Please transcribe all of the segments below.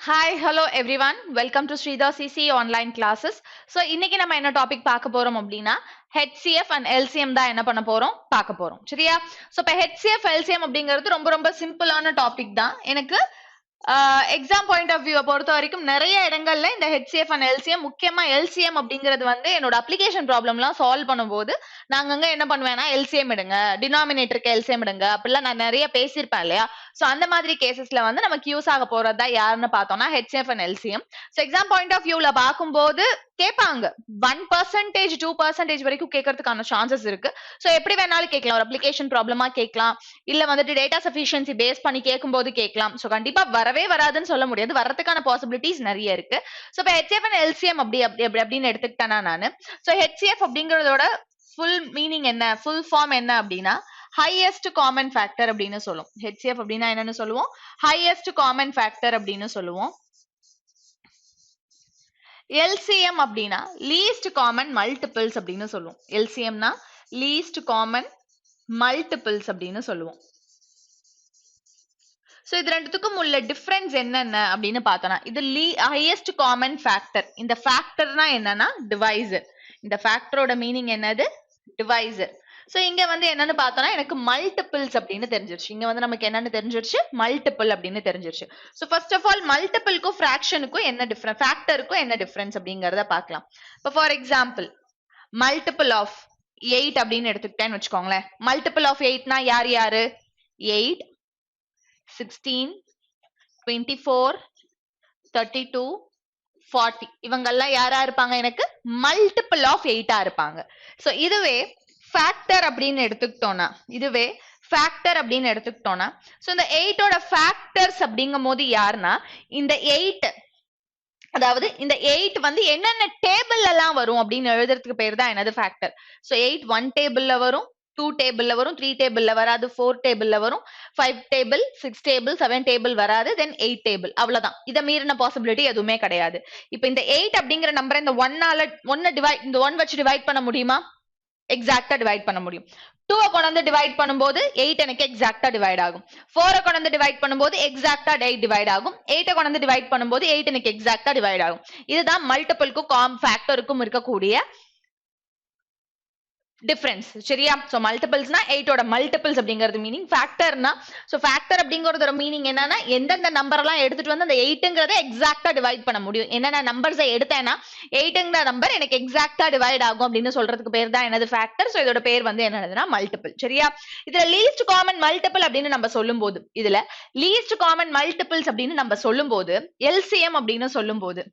Hi, hello everyone. Welcome to Sridhar CC online classes. So, இன்னைக்கு நம்ம என்ன topic பார்க்க போறோம் அப்படின்னா HCF and LCM தான் என்ன பண்ண போறோம் பார்க்க போறோம் சரியா? So, இப்போ HCF LCM அப்படிங்கிறது ரொம்ப ரொம்ப சிம்பிளான டாபிக் தான். எனக்கு எக்ஸாம் பாயிண்ட் ஆஃப் வியூவை பொறுத்த வரைக்கும் நிறைய இடங்கள்ல இந்த ஹெச்சிஎஃப் அண்ட் எல்சிஎம் முக்கியமா எல்சிஎம் அப்படிங்கிறது வந்து என்னோட அப்ளிகேஷன் ப்ராப்ளம்லாம் சால்வ் பண்ணும்போது நாங்க அங்க என்ன பண்ணுவேன்னா எல்சிஎம் எடுங்க டினாமினேட்டருக்கு எல்சிஎம் எடுங்க அப்படிலாம் நான் நிறைய பேசியிருப்பேன் இல்லையா சோ அந்த மாதிரி கேசஸ்ல வந்து நமக்கு யூஸ் ஆக போறதா யாருன்னு பார்த்தோம்னா HF and LCM so exam point of வியூல பார்க்கும்போது கேட்பாங்க 1% 2% வரைக்கும் கேட்கறதுக்கான சான்சஸ் இருக்கு சோ எப்படி வேணாலும் கேட்கலாம் ஒரு அப்ளிகேஷன் ப்ராப்ளமா கேட்கலாம் இல்ல வந்துட்டு டேட்டா சஃபிஷியன்சி பேஸ் பண்ணி கேட்கும்போது கேட்கலாம் சோ கண்டிப்பா வரவே வராதுன்னு சொல்ல முடியாது வரதுக்கான பாசிபிலிட்டிஸ் நிறைய இருக்கு சோ இப்போ ஹெச்எஃப் அண்ட் எல்சிஎம் அப்படின்னு எடுத்துக்கிட்டேன்னா நானு சோ ஹெச்சிஎஃப் அப்படிங்கறதோட ஃபுல் மீனிங் என்ன ஃபுல் ஃபார்ம் என்ன அப்படின்னா ஹையஸ்ட் காமன் ஃபேக்டர் அப்படின்னு சொல்லுவோம் ஹெச்சிஎஃப் அப்படின்னா என்னன்னு சொல்லுவோம் ஹையஸ்ட் காமன் ஃபேக்டர் அப்படின்னு சொல்லுவோம் LCM அப்படின்னா லீஸ்ட் காமன் மல்டிபிள்ஸ் அப்படின்னு சொல்லுவோம் LCMனா லீஸ்ட் காமன் மல்டிபிள்ஸ் அப்படின்னு சொல்லுவோம் சோ இது ரெண்டுத்துக்கும் உள்ள டிஃபரன்ஸ் என்னென்ன அப்படின்னு பார்த்தோம்னா இது ஹையஸ்ட் காமன் ஃபேக்டர் இந்த ஃபேக்டர்னா என்னன்னா டிவைசர் இந்த ஃபேக்டரோட மீனிங் என்னது டிவைசர் சோ இங்க வந்து என்னன்னு பார்த்தோம்னா எனக்கு மல்டிபிள்ஸ் அப்படின்னு தெரிஞ்சிருச்சு இங்க வந்து நமக்கு என்னன்னு தெரிஞ்சிருச்சு மல்டிபிள் அப்படின்னு தெரிஞ்சிருச்சு சோ ஃபர்ஸ்ட் ஆஃப் ஆல் மல்டிபிள்க்கும் ஃபிராக்ஷனுக்கும் என்ன டிஃபரன்ஸ் ஃபேக்டருக்கும் என்ன டிஃபரன்ஸ் அப்படிங்கறத பார்க்கலாம் இப்போ ஃபார் எக்ஸாம்பிள் மல்டிபிள் ஆஃப் 8 அப்படின்னு எடுத்துக்கிட்டேன்னு வச்சுக்கோங்களேன் மல்டிபிள் ஆஃப் 8னா யார் யாரு 8 16 24 32 40 இவங்கெல்லாம் யாரா இருப்பாங்க எனக்கு மல்டிபிள் ஆஃப் 8 இருப்பாங்க சோ இதுவே ஃபேக்டர் அப்படின்னு எடுத்துக்கிட்டோம்னா சோ இந்த 8ஓட ஃபேக்டர்ஸ் அப்படிங்கும் போது யாருன்னா இந்த 8 அதாவது இந்த 8 வந்து என்னென்ன டேபிள் எல்லாம் வரும் அப்படின்னு எழுதுறதுக்கு பேர் தான் என்னது ஃபேக்டர் சோ 8 1 டேபிள்ல வரும் 2 டேபிள்ல வரும் 3 டேபிள்ல வராது 4 டேபிள்ல வரும் 5 டேபிள் 6 டேபிள் 7 டேபிள் வராது தென் 8 டேபிள் அவ்வளவுதான் இதை மீறின பாசிபிலிட்டி எதுவுமே கிடையாது இப்போ இந்த 8 அப்படிங்கிற நம்பரை இந்த 1 வச்சு டிவைட் பண்ண முடியுமா எக்ஸாக்டா டிவைட் பண்ண முடியும் 2 கொண்டு டிவைட் பண்ணும்போது 8 எனக்கு எக்ஸாக்டா டிவைட் ஆகும் 4 கொண்டு டிவைட் பண்ணும்போது எக்ஸாக்டா 8 டிவைட் ஆகும் 8 கொண்டு டிவைட் பண்ணும்போது 8 எனக்கு எக்ஸாக்டா டிவைட் ஆகும் இதுதான் மல்டிபிள்க்கும் ஃபேக்டருக்கும் இருக்கக்கூடிய டிஃபரன்ஸ் சரியா சோ மல்டிபிள்ஸ்னா 8ஓட மல்டிபிள்ஸ் அப்படிங்கிறது மீனிங் ஃபேக்டர்னா சோ ஃபேக்டர் அப்படிங்கறதோட மீனிங் என்னன்னா எந்தெந்த நம்பர் எல்லாம் எடுத்துட்டு வந்து அந்த 8ங்கறத எக்ஸாக்ட்டா டிவைட் பண்ண முடியும் என்னென்ன நம்பர்ஸை எடுத்தேன்னா 8ங்கற நம்பர் எனக்கு எக்ஸாக்ட்டா டிவைட் ஆகும் அப்படின்னு சொல்றதுக்கு பேர் தான் என்னது ஃபேக்டர் சோ இதோட பேர் வந்து என்னதுன்னா மல்டிபிள் சரியா இதுல லீஸ்ட் காமன் மல்டிபிள் அப்படின்னு நம்ம சொல்லும்போது LCM அப்படின்னு சொல்லும்போது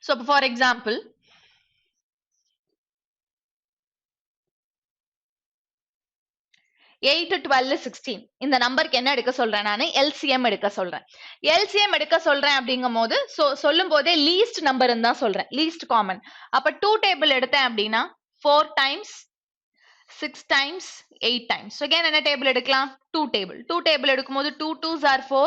சோ ஃபார் எக்ஸாம்பிள் 8 12 16 இந்த நம்பருக்கு என்ன எடுக்க சொல்றேன் நான் LCM எடுக்க சொல்றேன் அப்படிங்கும்போது சொல்லும் போதே லீஸ்ட் நம்பர் தான் சொல்றேன் லீஸ்ட் காமன் அப்ப 2 டேபிள் எடுத்தேன் அப்படின்னா 4 times 6 times 8 times so again என்ன டேபிள் எடுக்கலாம் 2 டேபிள் எடுக்கும்போது 2 2s are 4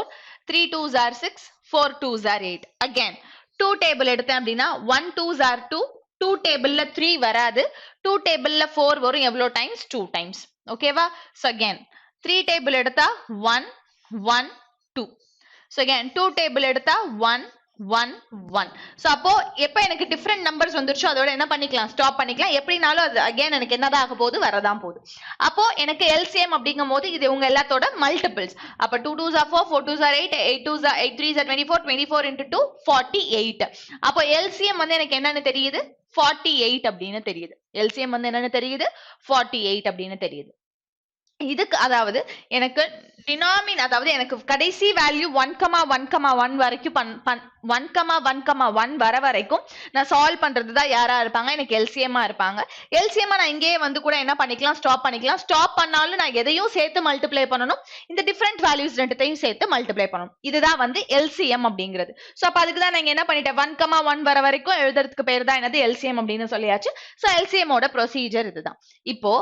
3 2s are 6 4 2s are 8 again 2 table எடுத்தேன் அப்படின்னா 1 2s are 2 2 டேபிள்ல 3 வராது 2 டேபிள்ல 4 வரும் எவ்வளவு டைம்ஸ் 2 டைம்ஸ் ஓகேவா so again 3 டேபிள் எடுத்தா 1 1 2 so again 2 டேபிள் எடுத்தா 1 1 1 so அப்போ எப்ப எனக்கு டிஃபரண்ட் நம்பர்ஸ் வந்துருச்சோ அதோட என்ன பண்ணிக்கலாம் ஸ்டாப் பண்ணிக்கலாம் எப்படினாலும் அது again எனக்கு என்னதான் ஆக போகுது வரதான் போகுது அப்போ எனக்கு LCM அப்படிங்கும்போது இது உங்க எல்லாத்தோட மல்டிபிள்ஸ் அப்ப 2 2s are 4 4 2s are 8 8 2s are 8 3s are 24 24 into 2 48 அப்போ LCM வந்து எனக்கு என்னன்னு தெரியுது 48 அப்படின்னு தெரியுது LCM வந்து என்னன்னு தெரியுது 48 அப்படின்னு தெரியுது இதுக்கு அதாவது எனக்கு அதாவது எனக்கு கடைசி வேல்யூ 1,1,1 வரைக்கும் 1,1,1 வர வரைக்கும் நான் சால்வ் பண்றதுதான் யாரா இருப்பாங்க எனக்கு LCM இருப்பாங்க LCM நான் இங்கேயே வந்து கூட என்ன பண்ணிக்கலாம் ஸ்டாப் பண்ணாலும் நான் எதையும் சேர்த்து மல்டிப்ளை பண்ணணும் இந்த டிஃபரெண்ட் வேல்யூஸ் ரெண்டுத்தையும் சேர்த்து மல்டிப்ளை பண்ணணும் இதுதான் வந்து LCM அப்படிங்கிறது சோ அப்ப அதுக்கு தான் நான் என்ன பண்ணிட்டேன் 1,1 வர வரைக்கும் எழுதுறதுக்கு பேர் தான் என்னது LCM அப்படின்னு சொல்லியாச்சு சோ LCM ஓட ப்ரொசீஜர் இதுதான் இப்போ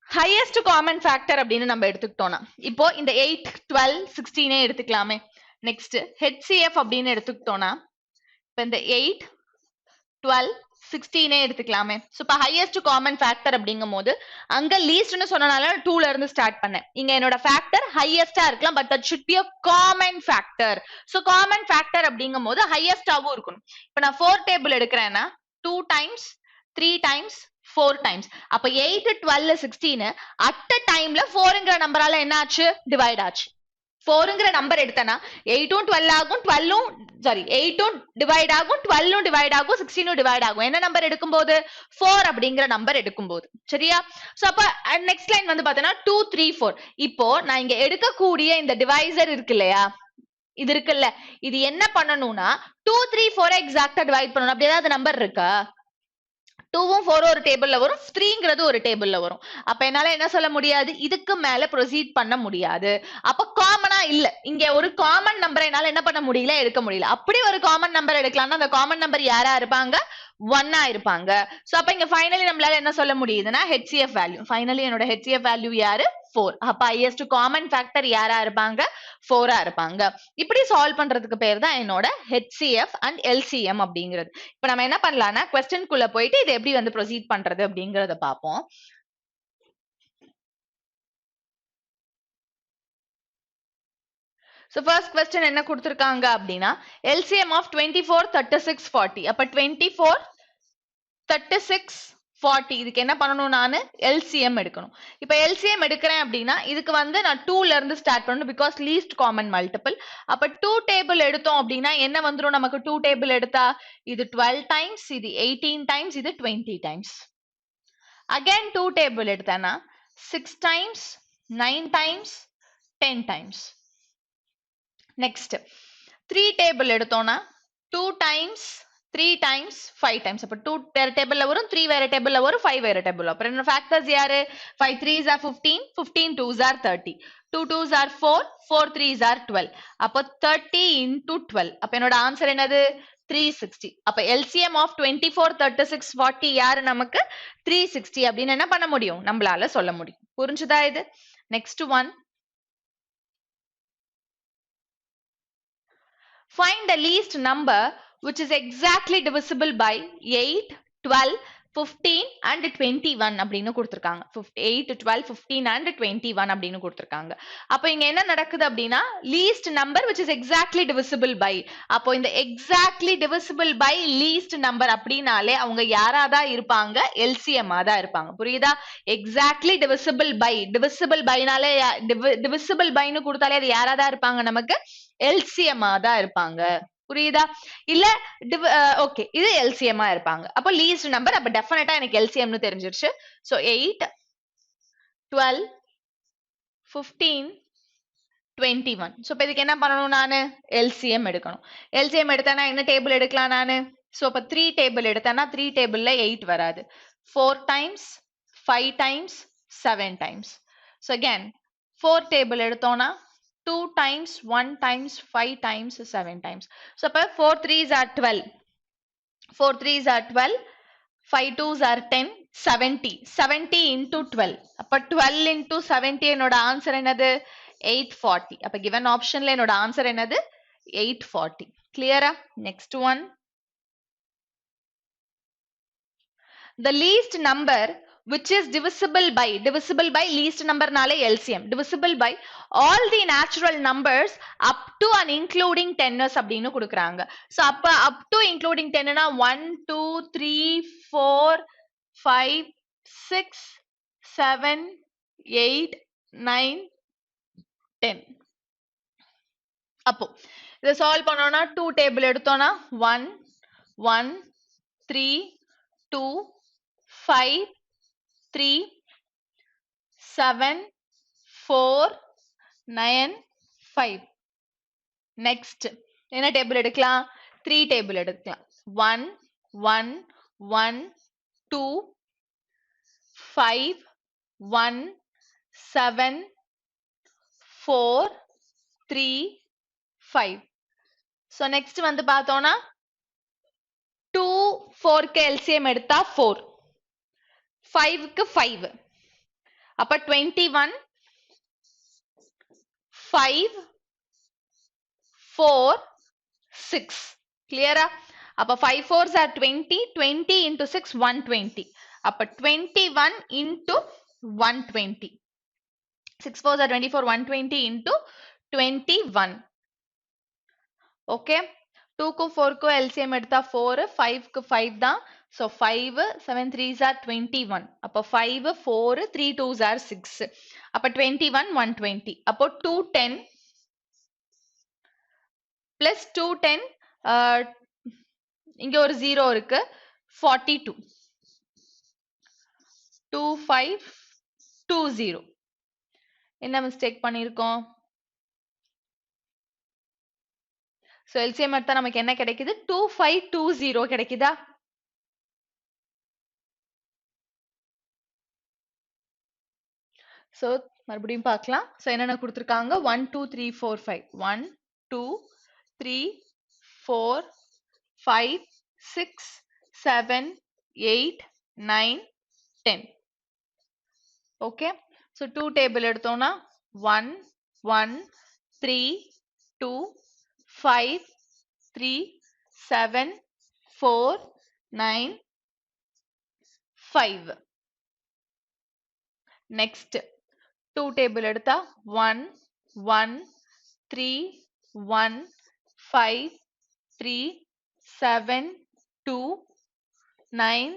ஹையஸ்ட் காமன் ஃபேக்டர் அப்படின்னு நம்ம எடுத்துக்கிட்டோம்னா இப்போ இந்த 8 12 16 எடுத்துக்கலாமே நெக்ஸ்ட் HCF அப்படின்னு எடுத்துக்கிட்டோம்னா இப்போ இந்த 8 12 16 எடுத்துக்கலாமே. சோ இப்ப ஹையஸ்ட் காமன் ஃபேக்டர் அப்படிங்கும்போது அங்க லீஸ்ட்னு சொன்னனால 2ல இருந்து ஸ்டார்ட் பண்ணேன். இங்க என்னோட ஃபேக்டர் ஹையஸ்டா இருக்கலாம், but that should be a common factor. So common factor அப்படிங்கும்போது ஹையஸ்டாவும் இருக்கணும். இப்ப நான் 4 டேபிள் எடுக்கிறேன்னா 2 டைம்ஸ் 3 டைம்ஸ் 4 டைம்ஸ். அப்ப 8 12 16 அட் அ டைம்ல 4ங்கிற நம்பரால என்ன ஆச்சு? டிவைட் ஆச்சு. 4ங்கிற நம்பர் எடுத்தனா 8 12 ஆகும், 12 சாரி 8 டிவைட் ஆகும், 12 டிவைட் ஆகும், 16 டிவைட் ஆகும். என்ன நம்பர் எடுக்கும்போது? 4 அப்படிங்கிற நம்பர் எடுக்கும்போது. சரியா? சோ அப்ப நெக்ஸ்ட் லைன் வந்து பாத்தீங்கன்னா 2 3 4. இப்போ நான் இங்க எடுக்கக்கூடிய இந்த டிவைசர் இருக்கு இல்லையா, இது இருக்குல்ல, இது என்ன பண்ணணும்னா 2 3 4 எக்ஸாக்ட்டா டிவைட் பண்ணணும். அப்படி ஏதாவது நம்பர் இருக்கா? 2வும் 4 ஒரு டேபிள்ல வரும், 3ங்கிறது ஒரு டேபிள்ல வரும். அப்ப என்னால என்ன சொல்ல முடியாது? இதுக்கு மேல ப்ரொசீட் பண்ண முடியாது. அப்ப காமனா இல்ல. இங்க ஒரு காமன் நம்பர் என்னால என்ன பண்ண முடியல? எடுக்க முடியல. அப்படி ஒரு காமன் நம்பர் எடுக்கலாம்னா அந்த காமன் நம்பர் யாரா இருப்பாங்க? 1 இருப்பாங்க. சோ அப்ப இங்க ஃபைனலி நம்மளால என்ன சொல்ல முடியுதுன்னா HCF வேல்யூ. ஃபைனலி என்னோட HCF வேல்யூ யாரு? 4. அப்ப ஹையஸ்ட் காமன் ஃபேக்டர் யாரா இருப்பாங்க? 4 இருப்பாங்க. இப்படி சால்வ் பண்றதுக்கு பேர் தான் என்னோட HCF அண்ட் LCM அப்படிங்கிறது. இப்ப நம்ம என்ன பண்ணலாம்னா क्वेश्चन குள்ள போயிட்டு இது எப்படி வந்து ப்ரொசீட் பண்றது அப்படிங்கறத பாப்போம். So first question என்ன கொடுத்திருக்காங்க அப்படின்னா LCM of 24 36 40. அப்ப 24 36 40 இதுக்கு என்ன பண்ணணும்? நானு LCM எடுக்கணும். இப்ப LCM எடுக்கிறேன் அப்படின்னா இதுக்கு வந்து நான் 2ல இருந்து ஸ்டார்ட் பண்ணணும், பிகாஸ் லீஸ்ட் காமன் மல்டிபிள். அப்ப 2 டேபிள் எடுத்தோம் அப்படின்னா என்ன வந்துரும் நமக்கு? 2 டேபிள் எடுத்தா இது 12 டைம்ஸ், இது 18 டைம்ஸ், இது 20 டைம்ஸ். அகைன் 2 டேபிள் எடுத்தேன்னா 6 times, 9 times, 10 times. Next 3 table எடுத்தோம்னா 2 டைம்ஸ், 3 டைம்ஸ், 5 டைம்ஸ். அப்ப 2 வேற டேபிள்ல வரும், 3 வேற டேபிள்ல வரும், 5 வேற டேபிள்ல. அப்புறம் என்ன ஃபேக்டர்ஸ் யாரு? 5 3s are 15, 15 2s are 30, 2 2s are 4, 4 3s are 12. அப்ப 30 into 12. அப்ப என்னோட ஆன்சர் என்னது? 360. அப்ப LCM of 24 36 40 யாரு நமக்கு? 360 அப்படின்னு என்ன பண்ண முடியும்? நம்மளால சொல்ல முடியும். புரிஞ்சுதா இது? Next one, find the least number which is exactly divisible by 8, 12, 15 and 21 அப்படின்னு கொடுத்திருக்காங்க. 8, 12, 15 and 21 அப்படின்னு கொடுத்திருக்காங்க. அப்போ இங்க என்ன நடக்குது அப்படின்னா least number which is exactly divisible by. அப்போ இந்த exactly divisible by least number அப்படினாலே அவங்க யாராதான் இருப்பாங்க? LCM தான் இருப்பாங்க. புரியுதா? exactly divisible by, divisible byனாலே divisible byன்னு கொடுத்தாலே அது யாராதான் இருப்பாங்க? நமக்கு LCM தான் இருப்பாங்க. புரியுதா? இல்ல ஓகே இது LCM இருப்பாங்க. அப்ப லீஸ்ட் நம்பர், அப்ப டெஃபினட்டா எனக்கு LCM னு தெரிஞ்சிருச்சு. சோ 8 12 15 21. சோ இப்ப இதுக்கு என்ன பண்ணணும்? நானு LCM எடுக்கணும். LCM எடுத்தேன்னா என்ன டேபிள் எடுக்கலாம் நானு? சோ அப்ப 3 டேபிள் எடுத்தேன்னா 3 டேபிள்ல 8 வராது. 4 times, 5 times, 7 times. So again 4 table எடுத்தோம்னா 2 times, 1 times, 5 times, 7 times. So, 4 3s are 12. 4 3s are 12. 5 2s are 10. 70. 70 into 12. அப்ப 12 into 70 என்னோட ஆன்சர் என்னது? 840. அப்ப given optionல என்னோட ஆன்சர் என்னது? 840. Clear-ஆ? Next one. The least number which is divisible by least number நாலே LCM, divisible by all the natural numbers up to and including 10s அப்படின்னு கொடுக்குறாங்க. So அப்ப up to including 10 னா 1 2 3 4 5 6 7 8 9 10. அப்போ இதை சால்வ் பண்ணோம்னா 2 டேபிள் எடுத்தோம்னா 1 1 3 2 5 3 7 4 9 5. நெக்ஸ்ட் என்ன டேபிள் எடுக்கலாம்? 3 டேபிள் எடுக்கலாம். 1 1 1 2 5 1 7 4 3 5. so next வந்து பார்த்தோம்னா 2 4 க்கு LCM எடுத்தா 4, 5 க்கு 5. அப்ப 21 5 4 6. கிளியரா? அப்ப 5 4s are 20, 20 into 6 120. அப்ப 21 into 120. 6 4s are 24, 120 into 21. Okay. 2 க்கு 4 க்கு LCM எடுத்தா 4, 5 க்கு 5 தான். So 5, 7 3s are 21. அப்ப 5, 4, 3 2s are 6. அப்ப 21, 120. அப்போ 210 plus 210, இங்க ஒரு 0 இருக்கு, 42. 2520. என்ன மிஸ்டேக் பண்ணிருக்கோம்? So LCM எடுத்தா நமக்கு என்ன கிடைக்குது? 2520 கிடைக்குதா? So மறுபடியும் பார்க்கலாம். So என்னென்ன கொடுத்திருக்காங்க? 1 2 3 4 5. 1 2 3 4 5 6 7 8 9 10. Okay. So 2 table எடுத்தோம்னா 1 1 3 2 5 3 7 4 9 5. Next 2 table எடுத்தா 1 1 3 1 5 3 7 2 9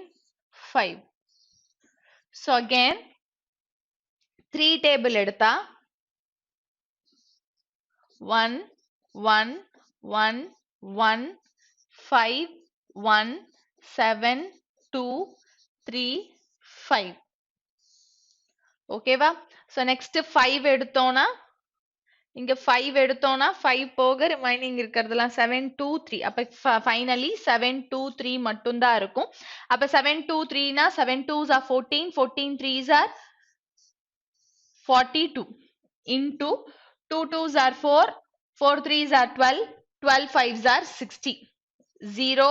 5. So again 3 table எடுத்தா 1 1 1 1 5 1 7 2 3 5. ஓகேவா? So next 5 எடுத்தோம்னா இங்க 5 எடுத்தோம்னா 5 போக ரிமைனிங் இருக்கிறதுலாம் 7 2 3. அப்ப ஃபைனலி 7 2 3 மட்டும் தான் இருக்கும். அப்ப 7 2 3 னா 7 2s are 14, 14 3s are 42 into 2 2s are 4, 4 3s are 12, 12 5s are 60. 0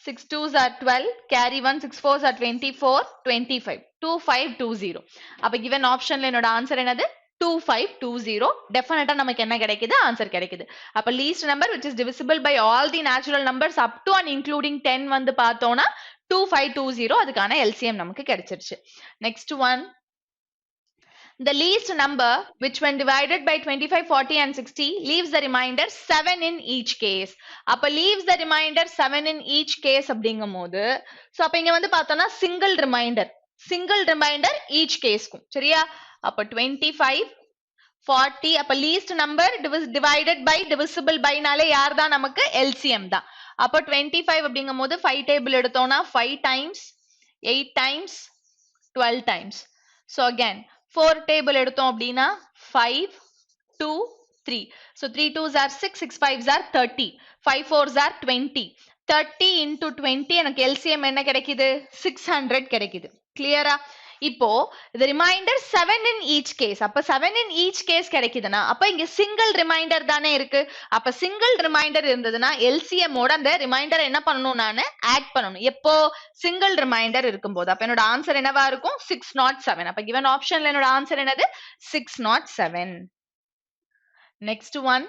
6 2s are 12, carry 1 6 4s are 24, 25. 2520. அப்ப given optionல என்னோட ஆன்சர் என்னது? 2520. டெஃபினட்டா நமக்கு என்ன கிடைக்குது? ஆன்சர் கிடைக்குது. அப்ப least number which is divisible by all the natural numbers up to and including 10 வந்து பார்த்தோம்னா 2520. அதுக்கான LCM நமக்கு கிடைச்சிருச்சு. Next one. The least number which when divided by 25, 40 and 60 leaves the remainder 7 in each case. அப்ப leaves the remainder 7 in each case அப்படிங்கும்போது so அப்ப இங்க வந்து பார்த்தோம்னா single remainder each caseக்கும் சரியா? அப்ப 25 40 அப்ப least number divided by divisible by நாலே யார் தான் நமக்கு? LCM தான். அப்ப 25 அப்படிங்கும்போது 5 table எடுத்தோம்னா 5 times 8 times 12 times. So again 4 table எடுத்தோம் அப்படின்னா 5 2 3. So 3 2s are 6, 6 5s are 30, 5 4s are 20. 30 into 20 எனக்கு LCM என்ன கிடைக்குது? 600 கிடைக்குது. கிளியரா? இப்போ the remainder 7 in each case. அப்ப 7 in each case கிடைக்குதுன்னா அப்ப இங்க single remainder தானே இருக்கு. அப்ப single remainder இருந்ததுன்னா LCM ஓட அந்த remainder என்ன பண்ணணும்? நானு ஆட் பண்ணணும். எப்போ? single remainder இருக்கும்போது. அப்ப என்னோட ஆன்சர் என்னவா இருக்கும்? 607. அப்ப given optionல என்னோட ஆன்சர் என்னது? 607. Next one.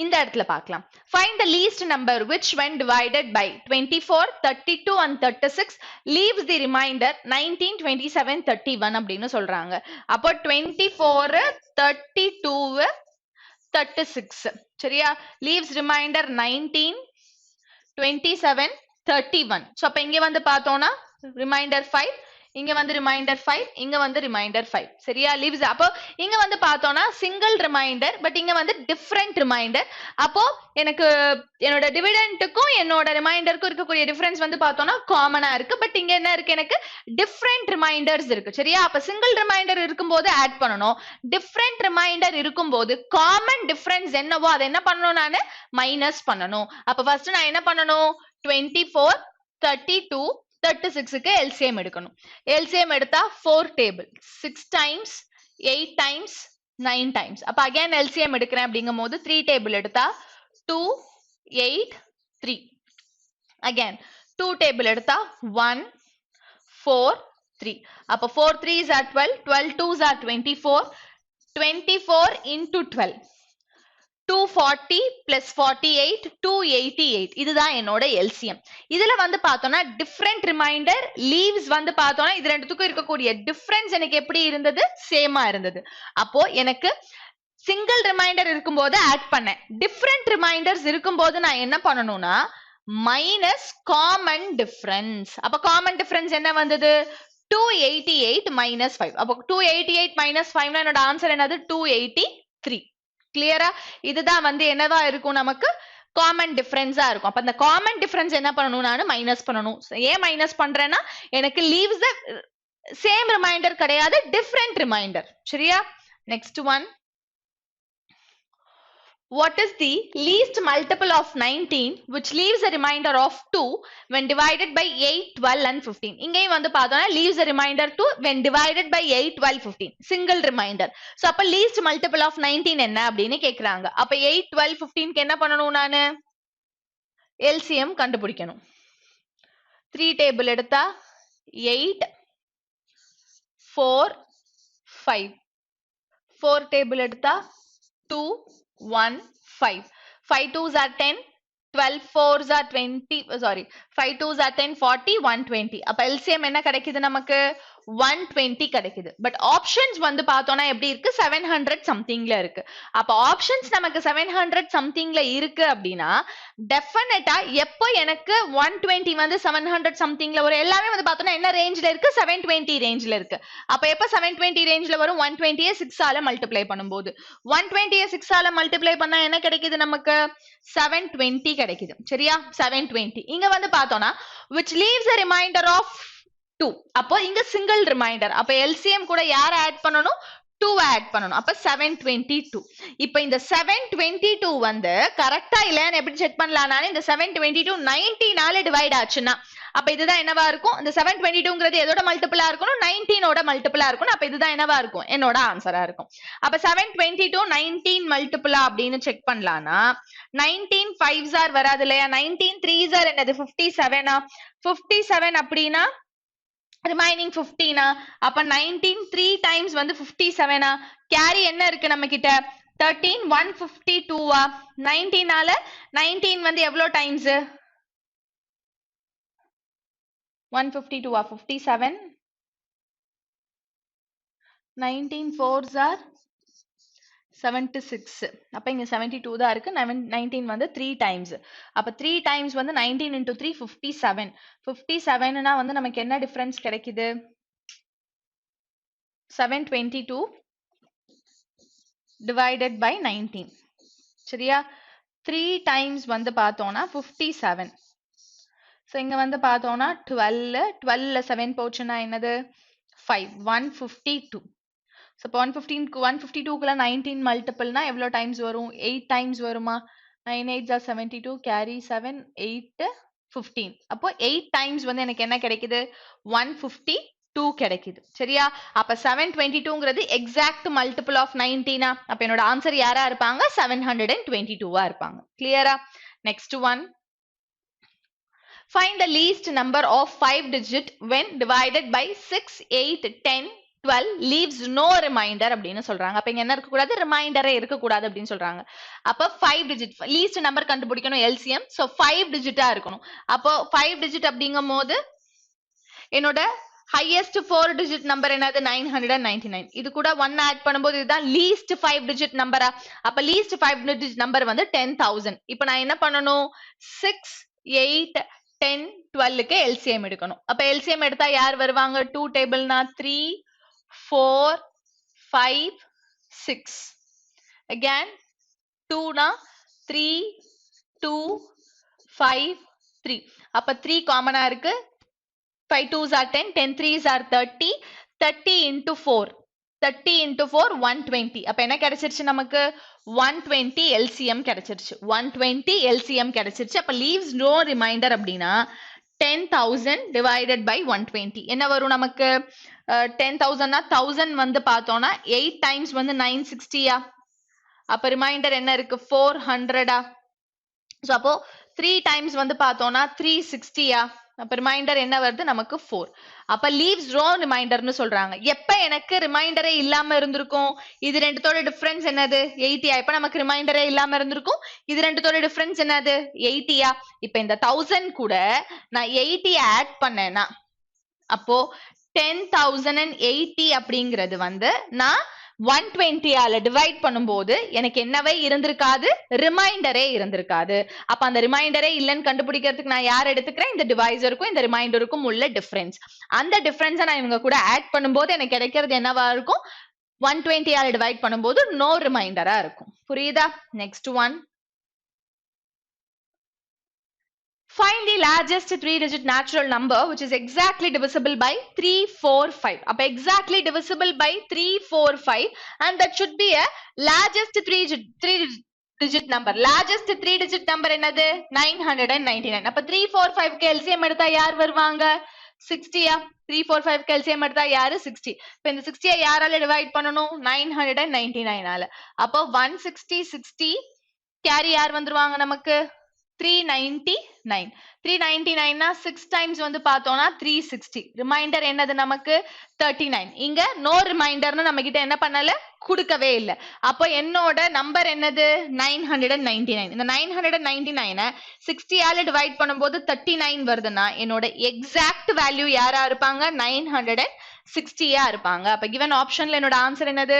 இந்த இடத்துல பார்க்கலாம். Find the least number which when divided by 24, 32 and 36 leaves the remainder 19, 27, 31 அப்படின்னு சொல்றாங்க. அப்போ 24, 32, 36 சரியா? leaves remainder 19, 27, 31. So அப்ப இங்க வந்து பார்த்தோம்னா remainder 5, இங்க வந்து ரிமைண்டர் 5, இங்க வந்து ரிமைண்டர் 5 சரியா? leaves அப்போ இங்க வந்து பார்த்தோம்னா சிங்கிள் ரிமைண்டர் பட் இங்க வந்து டிஃபரண்ட் ரிமைண்டர். அப்போ எனக்கு என்னோட டிவிடெண்டுக்கும் என்னோட ரிமைண்டருக்கும் இருக்கக்கூடிய டிஃபரன்ஸ் வந்து பார்த்தோம்னா காமனா இருக்கு. பட் இங்க என்ன இருக்கு? எனக்கு டிஃபரண்ட் ரிமைண்டர்ஸ் இருக்கு சரியா? அப்ப சிங்கிள் ரிமைண்டர் இருக்கும்போது ஆட் பண்ணணும். டிஃபரண்ட் ரிமைண்டர் இருக்கும்போது காமன் டிஃபரன்ஸ் என்னவோ அதை என்ன பண்ணணும்? நானு மைனஸ் பண்ணணும். அப்ப ஃபர்ஸ்ட் நான் என்ன பண்ணணும்? 24, 32, 36க்கு LCM எடுக்கணும். LCM எடுத்தா 4 table 6 times 8 times 9 times. அப்ப again LCM எடுக்கிறேன் அப்படிங்கும்போது 3 table எடுத்தா 2 8 3. again 2 table எடுத்தா 1 4 3. அப்ப 4 3s are 12, 12 2s are 24, 24 into 12. 240 plus 48 288 இதுதான் என்னோட LCM. இதுல வந்து பார்த்தோம்னா டிஃபரண்ட் ரிமைண்டர் லீவ்ஸ் வந்து பார்த்தோம்னா இது ரெண்டுத்துக்கும் இருக்கக்கூடிய டிஃபரன்ஸ் எனக்கு எப்படி இருந்தது சேமா இருந்தது. அப்போ எனக்கு சிங்கிள் ரிமைண்டர் இருக்கும்போது ஆட் பண்ணேன். டிஃபரண்ட் ரிமைண்டர்ஸ் இருக்கும்போது நான் என்ன பண்ணணும்னா மைனஸ் காமன் டிஃபரன்ஸ். அப்ப காமன் டிஃபரன்ஸ் என்ன வந்தது 288 minus 5. அப்போ 288 minus 5 என்னோட ஆன்சர் என்னது 283. கிளியரா? இதுதான் வந்து என்னவா இருக்கும் நமக்கு காமன் டிஃபரன்ஸா இருக்கும். அப்ப அந்த காமன் டிஃபரன்ஸ் என்ன பண்ணணும் நான் மைனஸ் பண்ணணும். ஏன் மைனஸ் பண்றேன்னா எனக்கு லீவ்ஸ் சேம் ரிமைண்டர் கிடையாது டிஃபரண்ட் ரிமைண்டர். சரியா? Next one, what is the least multiple of 19 which leaves a remainder of 2 when divided by 8, 12 and 15? இங்கேயும் வந்து பார்த்தோம்னா leaves a remainder 2 when divided by 8, 12, 15 single remainder. so அப்ப least multiple of 19 என்ன அப்படின்னு கேக்குறாங்க. அப்ப 8, 12, 15 க்கு என்ன பண்ணணும் நானு LCM கண்டுபிடிக்கணும். 3 டேபிள் எடுத்தா 8 4 5, 4 டேபிள் எடுத்தா 2 1 5, 5 2s are 10, 12 4s are 20, sorry 5 2s are 10, 40, 120. அப்ப LCM என்ன கிடைக்குது நமக்கு 120 கிடைக்குது. பட் ஆப்ஷன்ஸ் வந்து பார்த்தோம்னா எப்படி இருக்கு 700 சம்திங்ல இருக்கு. அப்ப ஆப்ஷன்ஸ் நமக்கு 700 சம்திங்ல இருக்கு அப்படின்னா டெஃபினட்டா எப்போ எனக்கு 120 வந்து 700 சம்திங்ல வரும். எல்லாமே வந்து பார்த்தோம்னா என்ன ரேஞ்ச்ல இருக்கு 720 ரேஞ்ச்ல இருக்கு. அப்ப எப்ப 720 ரேஞ்ச்ல வரும் 120 6 ஆல மல்டிப்ளை பண்ணும்போது 120 6 ஆல மல்டிப்ளை பண்ணா என்ன கிடைக்குது நமக்கு 720 கிடைக்குது. சரியா? 720. இங்க வந்து பார்த்தோம்னா which leaves a remainder of 2. அப்போ இங்க சிங்கிள் ரிமைண்டர். அப்ப LCM கூட யார ஆட் பண்ணனும் 2 ஆட் பண்ணனும். அப்ப 722. இப்போ இந்த 722 வந்து கரெக்ட்டா இல்லையான்னு எப்படி செக் பண்ணலாம்னா இந்த 722 19 ஆல டிவைட் ஆச்சுன்னா அப்ப இதுதான் என்னவா இருக்கும் இந்த 722ங்கிறது எதோட மல்டிபிளா இருக்கணும் 19 ஓட மல்டிபிளா இருக்கணும். அப்ப இதுதான் என்னவா இருக்கும் என்னோட ஆன்சரா இருக்கும். அப்ப 722 19 மல்டிபிளா அப்படின்னு செக் பண்ணலாம்னா 19 5s are வராது இல்லையா 19 3s are என்னது 57 57 அப்படின்னா ரிமைனிங் 15 அப்ப 19 3 டைம்ஸ் வந்து 57 கேரி என்ன இருக்கு நம்ம கிட்ட 13 152 19 ஆல 19 வந்து எவ்வளவு டைம்ஸ் 152 57 19 4s are 76. அப்ப இங்க 72 தான் இருக்கு 19 வந்து 3 டைம்ஸ். அப்ப 3 டைம்ஸ் வந்து 19 into 3 57. 57னா வந்து நமக்கு என்ன டிஃபரன்ஸ் கிடைக்குது 722 divided by 19. சரியா? 3 டைம்ஸ் வந்து பார்த்தோம்னா 57. சோ இங்க வந்து பார்த்தோம்னா 12ல 7 போச்சுன்னா என்னது 5 152. So 152க்குள்ள 19 மல்டிபிள்னா எவ்வளவு டைம்ஸ் வரும் 8 டைம்ஸ் வருமா 9 8s are 72 carry 7 8 15. அப்போ 8 டைம்ஸ் வந்து எனக்கு என்ன கிடைக்குது 152 கிடைக்குது. சரியா? அப்ப 722ங்கிறது எக்ஸாக்ட் மல்டிபிள் ஆஃப் 19 அப்ப என்னோட ஆன்சர் யாரா இருப்பாங்க 722 இருப்பாங்க. கிளியரா? Next one, find the least number of 5 digit when divided by 6 8 10 12 leaves no remainder அப்படின்னு சொல்றாங்க. அப்ப இங்க என்ன இருக்க கூடாது ரிமைண்டரே இருக்க கூடாது அப்படின்னு சொல்றாங்க. அப்ப 5 digit least number கண்டுபிடிக்கணும் LCM. so 5 digit-ஆ இருக்கணும். அப்போ 5 digit அப்படிங்கும்போது என்னோட highest 4 digit number என்னது 999. இது கூட 1 ஆட் பண்ணும்போது இதுதான் least 5 digit number-ஆ. அப்ப least 5 digit number வந்து 10,000. இப்போ நான் என்ன பண்ணணும் 6 8 10 12க்கு LCM எடுக்கணும். அப்ப LCM எடுத்தா யார் வருவாங்க 2 டேபிள்னா 3 4 5 6. again 2 na 3 2 5 3. அப்ப 3 காமனா இருக்கு 5 2s are 10 10 3s are 30 30 into 4 30 into 4 120. அப்ப என்ன கிடைச்சிருச்சு நமக்கு 120 LCM கிடைச்சிருச்சு 120 LCM கிடைச்சிருச்சு. அப்ப leaves no remainder அப்படின்னா 10,000 divided by 120 என்ன வரும் நமக்கு 10,000 னா 1000 வந்து பார்த்தோம்னா 8 டைம்ஸ் வந்து 960 அப்ப ரிமைண்டர் என்ன இருக்கு 400 சோ அப்போ 3 டைம்ஸ் வந்து பார்த்தோம்னா 360 அப்ப ரிமைண்டர் என்ன வருது நமக்கு 4. அப்ப லீவ்ஸ் ரோ ரிமைண்டர்னு சொல்றாங்க. எப்ப எனக்கு ரிமைண்டரே இல்லாம இருந்திருக்கும்? இது ரெண்டுத்தோட டிஃபரன்ஸ் என்னது? 80. இப்ப நமக்கு ரிமைண்டரே இல்லாம இருந்திருக்கும். இது ரெண்டுத்தோட டிஃபரன்ஸ் என்னது? 80. இப்ப இந்த 1000 கூட நான் 80 ஆட் பண்ணேன்னா அப்போ 10,080 அப்படிங்கிறது வந்து நான் 120 டிவைட் பண்ணும்போது எனக்கு என்னவே இருந்திருக்காது, ரிமைண்டரே இருந்திருக்காது. அப்ப அந்த ரிமைண்டரே இல்லைன்னு கண்டுபிடிக்கிறதுக்கு நான் யார் எடுத்துக்கிறேன்? இந்த டிவைசருக்கும் இந்த ரிமைண்டருக்கும் உள்ள டிஃபரன்ஸ். அந்த டிஃபரன்ஸை நான் இவங்க கூட ஆட் பண்ணும்போது எனக்கு கிடைக்கிறது என்னவா இருக்கும்? 120 டிவைட் பண்ணும்போது நோ ரிமைண்டரா இருக்கும். புரியுதா? Next one. Find the largest 3-digit natural number which is exactly divisible by 3, 4, 5. அப்ப exactly divisible by 3, 4, 5 and that should be a largest 3-digit number. Largest 3-digit number என்னது? 999. அப்ப 3, 4, 5 க்கு LCM எடுத்தா யார் வருவாங்க? 60. 3, 4, 5 க்கு LCM எடுத்தா யாரு? 60. இப்ப இந்த 60 யாரால டிவைட் பண்ணணும்? 999 ஆல. அப்ப 160, 60 கேரி யார் வந்துருவாங்க நமக்கு? 399. 399 னா 6 டைம்ஸ் வந்து பார்த்தோம்னா 360. ரிமைண்டர் என்னது நமக்கு? 39. இங்க நோ ரிமைண்டர்னு நம்ம கிட்ட என்ன பண்ணல? கொடுக்கவே இல்லை. அப்போ என்னோட நம்பர் என்னது? 999. இந்த 999 60 ஆல டிவைட் பண்ணும்போது 39 வருதுன்னா என்னோட எக்ஸாக்ட் வேல்யூ யாரா இருப்பாங்க? 960 இருப்பாங்க. அப்ப given ஆப்ஷன்ல என்னோட ஆன்சர் என்னது?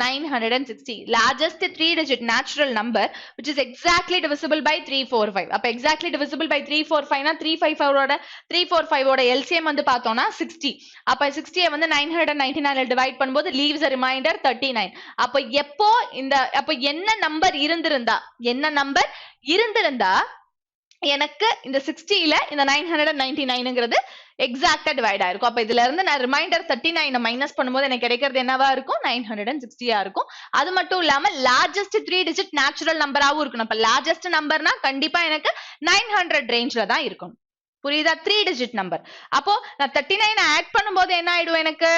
960. largest 3-digit natural number which is exactly divisible by 3, 4, 5. அப்ப exactly divisible by 3, 4, 5 னா 345 ஓட LCM வந்து பார்த்தோம்னா 60. அப்ப 60 வந்து 999 டிவைட் பண்ணும்போது leaves a reminder 39. அப்ப என்ன நம்பர் இருந்திருந்தா எனக்கு இந்த 60ல இந்த 999ங்கிறது எக்ஸாக்டா டிவைட் ஆயிருக்கும். அப்ப இதுல இருந்து நான் ரிமைண்டர் 39 மைனஸ் பண்ணும்போது எனக்கு கிடைக்கிறது என்னவா இருக்கும்? 960 இருக்கும். அது மட்டும் இல்லாம லார்ஜஸ்ட் 3-digit நேச்சுரல் நம்பராவும் இருக்கணும். அப்ப லார்ஜஸ்ட் நம்பர்னா கண்டிப்பா எனக்கு 900 ரேஞ்ச்ல தான் இருக்கும். புரியுதா? 3-digit number. அப்போ நான் 39 ஆட் பண்ணும்போது என்ன ஆயிடும்? எனக்கு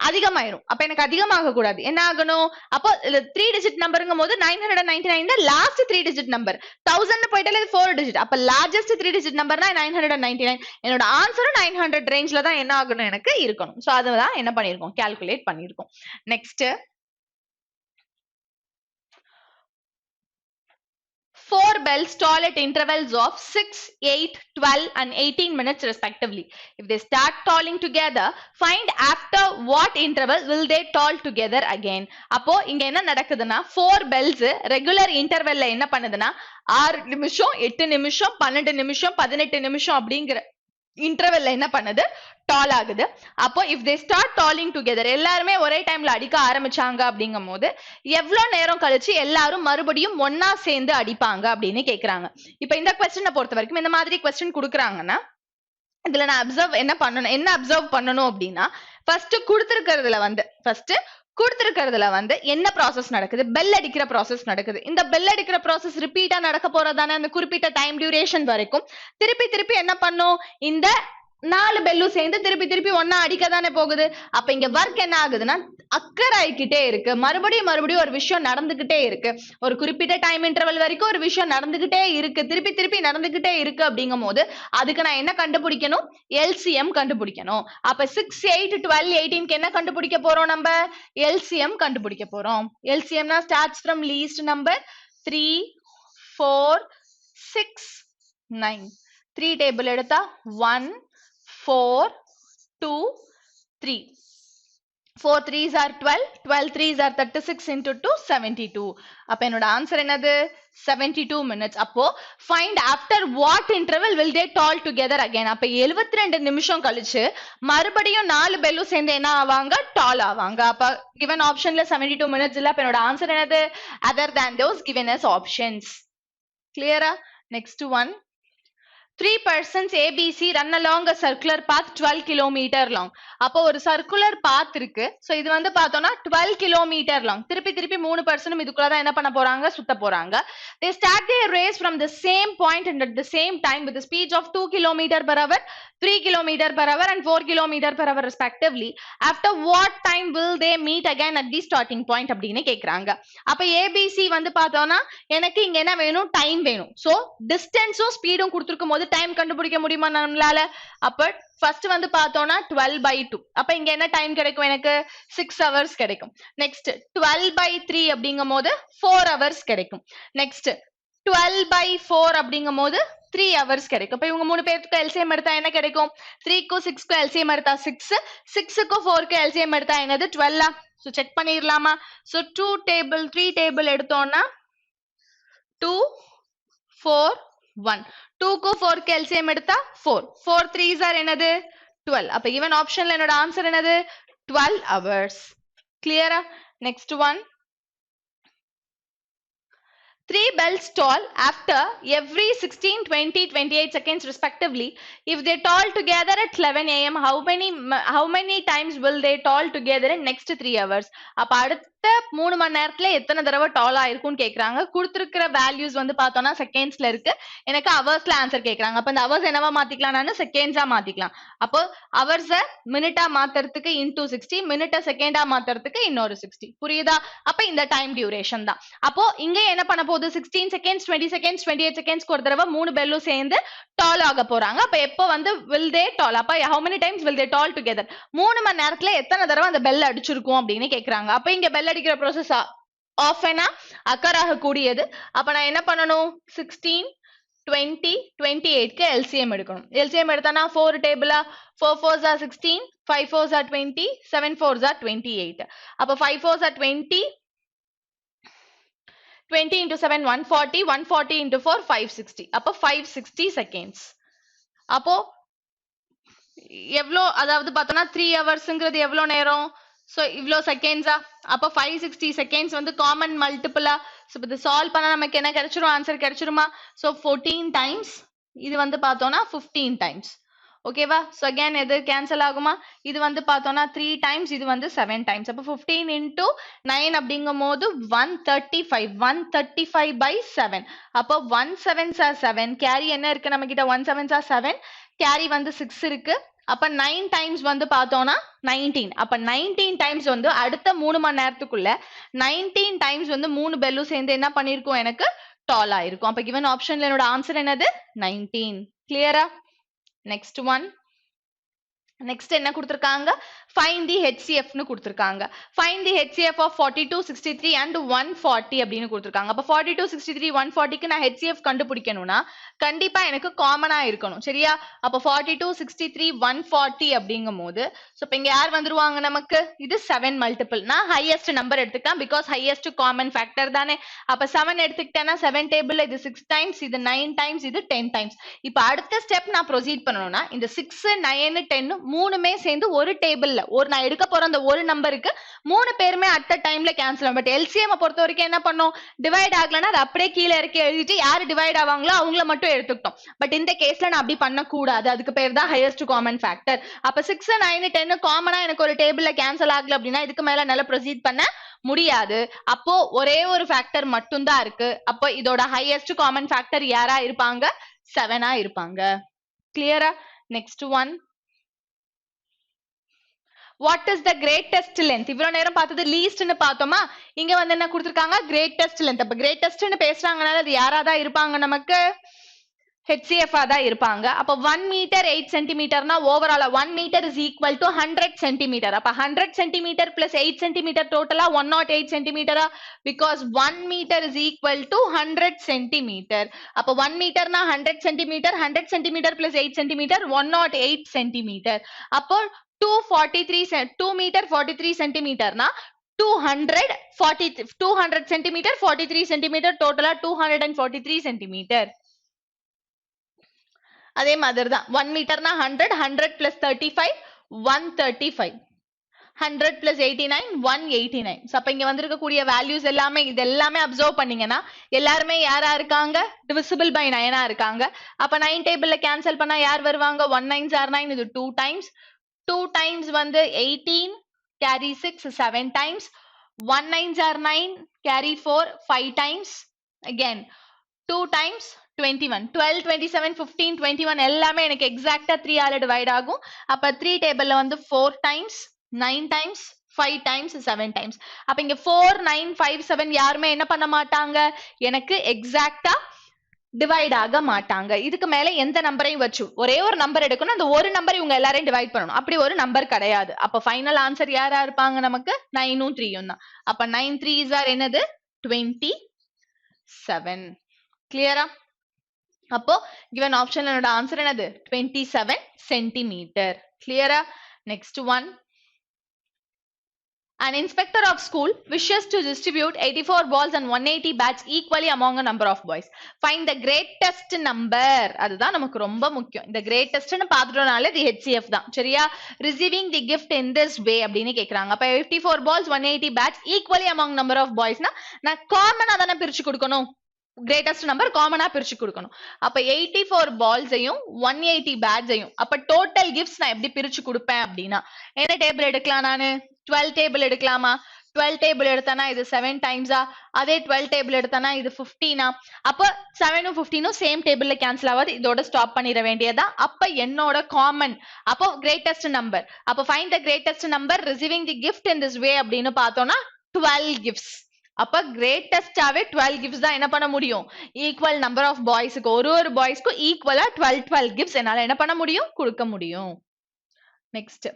அதிகமாயிரும். அப்ப எனக்கு அதிகமாக கூடாது. என்ன ஆகணும்? அப்போ 3-digit நம்பருங்கும் போது 999 லாஸ்ட் 3-digit நம்பர். 1000 போயிட்டாலே 4-digit. அப்ப லார்ஜஸ்ட் 3-digit நம்பர்னா 999. என்னோட ஆன்சரும் 900 ரேஞ்ச்ல தான் என்ன ஆகணும்? எனக்கு இருக்கணும். சோ அதுதான் என்ன பண்ணிருக்கோம்? கால்குலேட் பண்ணிருக்கோம். Next 4 bells toll at intervals of 6, 8, 12 and 18 minutes respectively. If they start tolling together, find after what interval will they toll together again. அப்போ இங்க என்ன நடக்குதுன்னா 4 bells regular intervalல என்ன பண்ணுதுன்னா 6 நிமிஷம், 8 நிமிஷம், 12 நிமிஷம், 18 நிமிஷம் அப்படிங்கிற இன்டர்வெல்ல என்ன பண்ணுது? டால் ஆகுது. அப்போ if they start tolling together எல்லாருமே ஒரே டைம்ல அடிக்க ஆரம்பிச்சாங்க அப்படிங்கும் போது எவ்வளவு நேரம் கழிச்சு எல்லாரும் மறுபடியும் ஒன்னா சேர்ந்து அடிப்பாங்க அப்படின்னு கேக்குறாங்க. இப்ப இந்த क्वेश्चனை பொறுத்த வரைக்கும் இந்த மாதிரி क्वेश्चन கொடுக்குறாங்கன்னா இதுல நான் அப்சர்வ் பண்ணணும் அப்படின்னா ஃபர்ஸ்ட் கொடுத்திருக்கிறதுல வந்து என்ன ப்ராசஸ் நடக்குது? பெல் அடிக்கிற ப்ராசஸ் நடக்குது. இந்த பெல் அடிக்கிற ப்ராசஸ் ரிப்பீட்டா நடக்க போறதானே அந்த குறிப்பிட்ட டைம் டியூரேஷன் வரைக்கும். திருப்பி என்ன பண்ணும்? இந்த 4 பெல்லும் சேர்ந்து திருப்பி ஒன்னா அடிக்க தானே போகுது. அப்ப இங்க ஒர்க் என்ன ஆகுதுன்னா அக்கர் ஆயிக்கிட்டே இருக்கு. மறுபடியும் ஒரு விஷயம் நடந்துகிட்டே இருக்கு. ஒரு குறிப்பிட்ட டைம் இன்டர்வல் வரைக்கும் ஒரு விஷயம் நடந்துகிட்டே இருக்கு. திருப்பி நடந்துகிட்டே இருக்கு அப்படிங்கும் போது அதுக்கு நான் என்ன கண்டுபிடிக்கணும்? LCM கண்டுபிடிக்கணும். அப்ப 6, 8, 12, 18க்கு என்ன கண்டுபிடிக்க போறோம்? நம்ம LCM கண்டுபிடிக்க போறோம். LCM னா starts from least number 3, 4, 6, 9. 3 table எடுத்தா 1, 4, 2, 3. 4 3s are 12, 12 3s are 36 into 2, 72. அப்ப என்னோட ஆன்சர் என்னது? 72 minutes. அப்போ find after what interval will they toll together again. அப்ப 72 நிமிஷம் கழிச்சு மறுபடியும் 4 பெல்லும் சேர்ந்து என்ன ஆவாங்க? டால் ஆவாங்க. அப்ப given optionல 72 minutes இல்ல. அப்ப என்னோட ஆன்சர் என்னது? other than those given as options. Clear? Next one. 3 persons ABC run along a circular path 12 kilometer long. அப்போ ஒரு circular path இருக்கு. So இது வந்து பார்த்தோம்னா 12 kilometer long. திருப்பி 3 பர்சனும் இதுக்குள்ள தான் என்ன பண்ண போறாங்க? சுத்த போறாங்க. They start their race from the same point and at the same time with the speed of 2 km per hour, 3 km per hour and 4 km per hour respectively. After what time will they meet again at the starting point அப்படின்னு கேக்குறாங்க. அப்ப ABC வந்து பார்த்தோம்னா எனக்கு இங்க என்ன வேணும்? Time வேணும். So டிஸ்டன்ஸும் ஸ்பீடும் கொடுத்திருக்கும் போது டைம் கண்டுபிடிக்க முடியுமா நம்மளால? அப்ப ஃபர்ஸ்ட் வந்து பார்த்தோம்னா 12/2. அப்ப இங்க என்ன டைம் கிடைக்கும் எனக்கு? 6 hours கிடைக்கும். நெக்ஸ்ட் 12/3 அப்படிங்கும் போது 4 hours கிடைக்கும். நெக்ஸ்ட் 12/4 அப்படிங்கும் போது 3 hours கிடைக்கும். அப்ப இவங்க மூணு பேருக்கு எல்சிஎம் எடுத்தா என்ன கிடைக்கும்? 3க்கும் 6க்கும் எல்சிஎம் எடுத்தா 6, 6க்கும் 4க்கும் எல்சிஎம் எடுத்தா என்னது? 12. சோ செக் பண்ணிரலாமா? சோ 2 டேபிள் 3 டேபிள் எடுத்தோம்னா 2 4 1. 2க்கும் 4க்கு எல்சிஎம் எடுத்தா 4. 4 3s are என்னது? 12. அப்ப ஈவன் ஆப்ஷன்ல என்னோட ஆன்சர் என்னது? 12 hours. கிளியரா? Next one. 3 bells toll after every 16, 20, 28 seconds respectively. If they toll together at 11 a.m., how many times will they toll together in next 3 hours? அப்ப அடுத்த 3 மணி நேரத்துல எத்தனை தடவை டால் ஆயிருக்கும்னு கேக்குறாங்க. கொடுத்திருக்கிற வேல்யூஸ் வந்து பார்த்தோம்னா செகண்ட்ஸ்ல இருக்கு. எனக்கு ஹவர்ஸ்ல ஆன்சர் கேக்குறாங்க. அப்ப இந்த ஹவர்ஸ் என்னவா மாத்திக்கலாம்? நான் செகண்ட்ஸா மாத்திக்கலாம். அப்போ ஹவர்ஸ மினிட்டா மாத்துறதுக்கு இன்டூ 60, மினிட்ட செகண்டா மாத்துறதுக்கு இன்னொரு 60. புரியுதா? அப்ப இந்த டைம் டியூரேஷன் தான். அப்போ இங்க என்ன பண்ண போகுது? 16 seconds, 20 seconds, 28 seconds ஒரு தடவை 3 பெல்லும் சேர்ந்து டால் ஆக போறாங்க. அப்ப எப்போ வந்து will they toll? அப்ப how many times will they toll together? 3 மணி நேரத்துல எத்தனை தடவை அந்த பெல் அடிச்சிருக்கும் அப்படின்னு கேக்குறாங்க. அப்ப இங்க பெல் அடிக்கிற ப்ராசஸ் ஆஃபனா அக்கர் ஆகக்கூடியது. அப்ப நான் என்ன பண்ணணும்? 16, 20, 28க்கு எல்சிஎம் எடுக்கணும். LCM எடுத்தானா 4 டேபிளா? 4 4s are 16, 5 4s are 20, 7 4s are 28. அப்ப 5 4s are 20, 20 into 7 140, 140 into 4 560. அப்ப 560 seconds. அப்போ எவ்வளோ, அதாவது பார்த்தோம்னா 3 ஹவர்ஸ்ங்கிறது எவ்வளோ நேரம்? சோ இவ்வளோ செகண்ட்ஸா? அப்ப 560 செகண்ட்ஸ் வந்து காமன் மல்டிபிளா? சோ இது சால்வ் பண்ணா நமக்கு என்ன கிடைச்சிரும்? ஆன்சர் கிடைச்சிருமா? சோ 14 டைம்ஸ், இது வந்து பார்த்தோம்னா 15 டைம்ஸ். ஓகேவா? சோ அகைன் எது கேன்சல் ஆகுமா? இது வந்து பார்த்தோம்னா 3 டைம்ஸ், இது வந்து 7 டைம்ஸ். அப்ப 15 into 9 அப்படிங்கும் போது 135. 135/7. அப்போ 1 7s are 7. கேரி என்ன இருக்கு நம்ம கிட்ட? 1 7s are 7. கேரி வந்து 6 இருக்கு. அப்ப 9 டைம்ஸ் வந்து பார்த்தோம்னா 19. அப்ப 19 டைம்ஸ் வந்து அடுத்த 3 மணி நேரத்துக்குள்ள 19 டைம்ஸ் வந்து 3 பெல்லும் சேர்ந்து என்ன பண்ணிருக்கும்? எனக்கு டால் ஆயிருக்கும். அப்ப given ஆப்ஷன்ல என்னோட ஆன்சர் என்னது? 19. கிளியரா? Next one. நெக்ஸ்ட் என்ன கொடுத்திருக்காங்க? find the HCF னு கொடுத்திருக்காங்க. find the HCF of 42, 63 and 140 அப்படின்னு கொடுத்திருக்காங்க. அப்ப 42, 63, 140க்கு நான் HCF கண்டுபிடிக்கணும்னா கண்டிப்பா எனக்கு காமனா இருக்கணும். சரியா? அப்ப 42, 63, 140 அப்படிங்கும்போது சோ இப்ப இங்க யார் வந்துருவாங்க நமக்கு? இது 7 மல்டிபிள். நான் ஹையஸ்ட் நம்பர் எடுத்துக்கலாம் பிகாஸ் ஹையஸ்ட் காமன் ஃபேக்டர் தானே. அப்ப 7 எடுத்துக்கிட்டேன்னா 7 டேபிள்ல இது 6 டைம்ஸ், இது 9 டைம்ஸ், இது 10 டைம்ஸ். இப்ப அடுத்த ஸ்டெப் நான் ப்ரொசீட் பண்ணணும்னா இந்த 6, 9, 10 மூணுமே சேர்ந்து ஒரு டேபிள்ல நான் எடுக்க போற அந்த ஒரு நம்பருக்கு 3 பேருமே அட் டைம்ல கேன்சல் ஆகும். பட் எல்சிஎம் பொறுத்த வரைக்கும் என்ன பண்ணோம்? டிவைட் ஆகலன்னா அது அப்படியே கீழே இறக்கி எழுதிட்டு யாரு டிவைட் ஆவாங்களோ அவங்கள மட்டும் எடுத்துக்கிட்டோம். பட் இந்த கேஸ்ல நான் அப்படி பண்ண கூடாது. அதுக்கு பேர் தான் ஹையஸ்ட் காமன் ஃபேக்டர். அப்ப 6, 9, 10 காமனா எனக்கு ஒரு டேபிள்ல கேன்சல் ஆகல அப்படின்னா இதுக்கு மேல நல்லா ப்ரொசீட் பண்ண முடியாது. அப்போ ஒரே ஒரு ஃபேக்டர் மட்டும் தான் இருக்கு. அப்போ இதோட ஹையஸ்ட் காமன் ஃபேக்டர் யாரா இருப்பாங்க? 7ஆ இருப்பாங்க. கிளியரா? Next one. What is the greatest length? இவ்வளவு நேரம் பார்த்தது least ன்னு பார்த்தோமா? இங்க வந்து என்ன கொடுத்திருக்காங்க? greatest length. அப்ப greatest ன்னு பேசுறாங்கனால அது யாரா தான் இருப்பாங்க நமக்கு? HCF தான் இருப்பாங்க. அப்ப 1 meter 8 centimeterனா overall 1 meter is equal to 100 centimeter. அப்ப 100 centimeter plus 8 centimeter டோட்டலா 108 centimeter. Because 1 meter is equal to 100 centimeter. அப்ப 1 meterனா 100 centimeter, 100 centimeter plus 8 centimeter 108 centimeter. அப்போ 2 meter 43 centimeter na 200 centimeter 43 centimeter total 243 centimeter. அதே மாதிரி தான் 1 meter na 100 plus 35 135 100 plus 89 189. So அப்ப இங்க வந்திருக்க கூடிய வேல்யூஸ் எல்லாமே இது எல்லாமே அப்சர்வ் பண்ணீங்கன்னா எல்லாரும் யாரா இருக்காங்க? divisible by 9 இருக்காங்க. அப்ப 9 டேபிள்ல கேன்சல் பண்ணா யார் வருவாங்க? 1 9s are 9. இது 2 times. 2 times வந்து 18 carry 6 7 times. 1 9s are 9 carry 4 5 times. Again 2 times 21 12 27 15 21 எல்லாமே எனக்கு எக்ஸாக்ட்டா 3 ஆல டிவைட் ஆகும். அப்ப 3 டேபிள்ல வந்து 4 times 9 times 5 times 7 times. அப்ப இங்க 4 9 5 7 யாருமே என்ன பண்ண மாட்டாங்க? எனக்கு எக்ஸாக்ட்டா டிவைட் ஆக மாட்டாங்க. இதுக்கு மேல எந்த நம்பரையும் வச்சு ஒரே ஒரு நம்பர் எடுக்கணும், அந்த ஒரு நம்பர் இவங்க எல்லாரையும் டிவைட் பண்ணணும். அப்படி ஒரு நம்பர் கிடையாது. அப்ப ஃபைனல் ஆன்சர் யாரா இருப்பாங்க நமக்கு? 9ம் 3ம் தான். அப்ப 9 3s are என்னது? 27. கிளியரா? அப்போ given ஆப்ஷன்ல என்னோட ஆன்சர் என்னது? 27 சென்டிமீட்டர். கிளியரா? Next one. An inspector of school wishes to distribute 84 balls and 180 bats equally among a number of boys. Find the greatest number. அதுதான் நமக்கு ரொம்ப முக்கியம். இந்த greatestன்னு பார்த்துட்டோம்னாலே இது HCF தான். சரியா? Receiving the gift in this way அப்படின்னு கேக்குறாங்க. அப்ப 54 balls 180 bats equally among number of boysனா நான் காமனா தானே பிரிச்சு கொடுக்கணும். கிரேட்டஸ்ட் நம்பர் காமனா பிரிச்சு கொடுக்கணும். அப்ப 84 பால்ஸையும் 180 பேட்ஸையும் அப்ப டோட்டல் கிஃப்ட்ஸ் நான் எப்படி பிரிச்சு கொடுப்பேன் அப்படின்னா என்ன டேபிள் எடுக்கலாம் நானு? 12 டேபிள் எடுக்கலாமா? 12 டேபிள் எடுத்தானா இது 7 டைம்ஸா? அதே 12 டேபிள் எடுத்தானா இது 15ஆ? அப்ப 7ம் 15ம் சேம் டேபிள்ல கேன்சல் ஆகாது. இதோட ஸ்டாப் பண்ணிட வேண்டியதா. அப்ப என்னோட காமன் அப்போ கிரேட்டஸ்ட் நம்பர். அப்ப find the greatest number receiving the gift in this way அப்படின்னு பார்த்தோம்னா 12 கிஃப்ட்ஸ். அப்ப கிரேட்டஸ்டாவே 12 கிஃப்ட்ஸ் தான் என்ன பண்ண முடியும்? ஈக்குவல் நம்பர் ஆஃப் பாய்ஸ்க்கு ஒரு பாய்ஸ்க்கு ஈக்குவலா 12 கிஃப்ட்ஸ் என்னால என்ன பண்ண முடியும்? கொடுக்க முடியும். Next.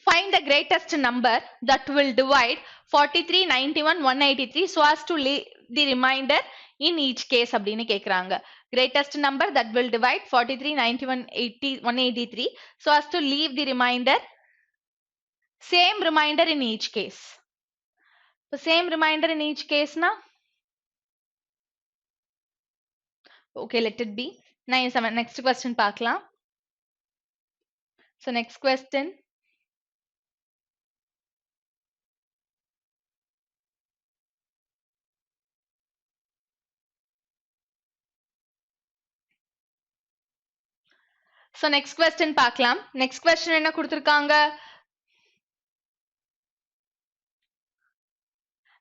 Find the greatest number that will divide 43, 91, 183 so as to leave the remainder in each case அப்படின்னு கேக்குறாங்க. Greatest number that will divide 43, 91, 80, 183 so as to leave the remainder same remainder in each case. So same remainder in each case na? Okay, let it be. Nice. Next question பார்க்கலாம். So next question. So next question பார்க்கலாம். Next question என்ன கொடுத்திருக்காங்க?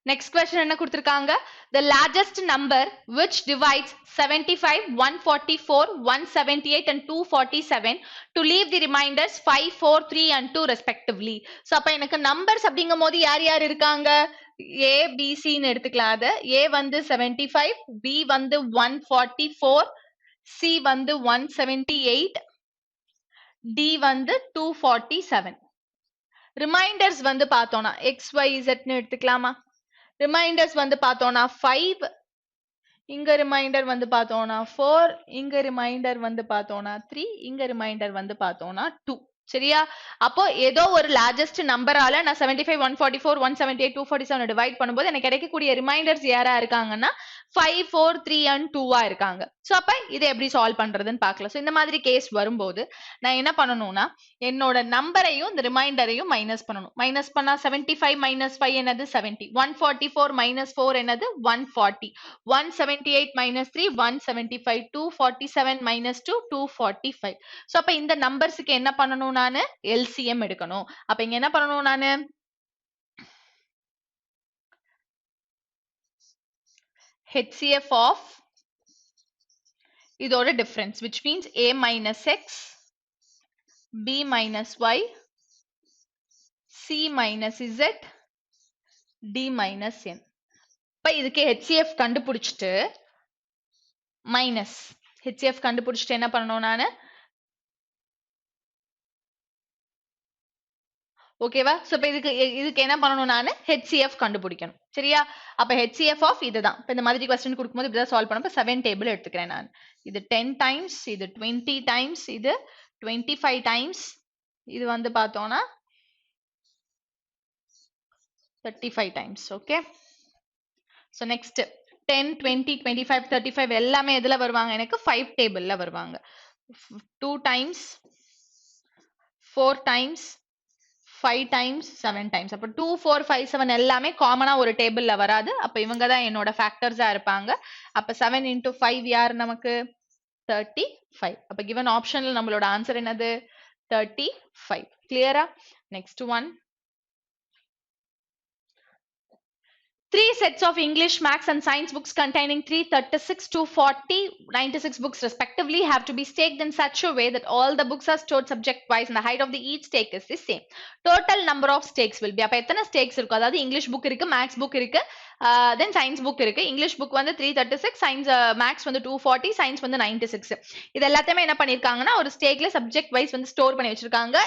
Next question என்ன கொடுத்திருக்காங்க? The largest number which divides 75, 144, 178 and 247 to leave the remainders 5, 4, 3 and 2 respectively. So அப்ப எனக்கு numbers அப்படிங்கும்போது யார் யார் இருக்காங்க? A, B, C ன்னு எடுத்துக்கலாம். அது A வந்து 75, B வந்து 144, C வந்து 178, D வந்து 247. ரிமைண்டர்ஸ் வந்து பார்த்தோம்னா XYZ ன்னு எடுத்துக்கலாமா? ரிமைண்டர்ஸ் வந்து பார்த்தோம்னா 5, இங்க ரிமைண்டர் வந்து பார்த்தோம்னா 4, இங்க ரிமைண்டர் வந்து பார்த்தோம்னா 3, இங்க ரிமைண்டர் வந்து பார்த்தோம்னா 2. சரியா? அப்போ ஏதோ ஒரு லார்ஜஸ்ட் நம்பரால நான் 75, 144, 178, 247 டிவைட் பண்ணும்போது எனக்கு கிடைக்கக்கூடிய ரிமைண்டர்ஸ் யாரா இருக்காங்கன்னா 5, 4, 3 and 2 இருக்காங்க. சோ அப்ப இதை எப்படி சால்வ் பண்றதுன்னு பார்க்கலாம். சோ இந்த மாதிரி கேஸ் வரும்போது நான் என்ன பண்ணணும்னா என்னோட நம்பரையும் இந்த ரிமைண்டரையும் மைனஸ் பண்ணணும். மைனஸ் பண்ணா 75 minus 5 என்னது 70, 144 minus 4 என்னது 140, 178 minus 3 175, 247 minus 2 245. சோ அப்ப இந்த நம்பர்ஸ்க்கு என்ன பண்ணணும் நானு? LCM எடுக்கணும். அப்ப இங்க என்ன பண்ணணும் நானு? HCF of இதோட difference which means A minus X, B minus Y, C minus Z, D minus N. இப்ப இதுக்கு HCF கண்டுபிடிச்சிட்டு மைனஸ் HCF கண்டுபிடிச்சிட்டு என்ன பண்ணணும் நானு? ஓகேவா? சோ இப்ப இதுக்கு என்ன பண்ணணும் நானு? HCF கண்டுபிடிக்கணும். சரியா? அப்ப HCF of இதுதான். இப்ப இந்த மாதிரி क्वेश्चन கொடுக்கும்போது இப்படி தான் சால்வ் பண்ணணும். 7 டேபிள் எடுத்துக்கிறேன் நான். இது 10 times, இது 20 times, இது 25 times, இது வந்து பார்த்தோம்னா 35 times. ஓகே? சோ நெக்ஸ்ட் 10, 20, 25, 35 எல்லாமே எதுல வருவாங்க? எனக்கு 5 டேபிள்ல வருவாங்க. 2 times, 4 times, 5 times, 7 times. அப்ப 2, 4, 5, 7 எல்லாமே காமனா ஒரு டேபிள்ல வராது. அப்ப இவங்க தான் என்னோட ஃபேக்டர்ஸா இருப்பாங்க. அப்ப 7 into 5 யார் நமக்கு? 35. அப்ப given ஆப்ஷன்ல நம்மளோட ஆன்சர் என்னது? 35. கிளியரா? Next one. 3 sets of English, Maths and Science books containing 336, 240, 96 books respectively have to be staked in such a way that all the books are stored subject-wise and the height of the each stake is the same. Total number of stakes will be, அப்ப எத்தனை stakes இருக்கும், அதாவது English book இருக்கு, maths book இருக்கு, தென் science book இருக்கு. English book வந்து 336, science maths வந்து 240, science வந்து 96. இது எல்லாத்தையுமே என்ன பண்ணிருக்காங்கன்னா ஒரு ஸ்டேக்ல சப்ஜெக்ட் வைஸ் வந்து ஸ்டோர் பண்ணி வச்சிருக்காங்க.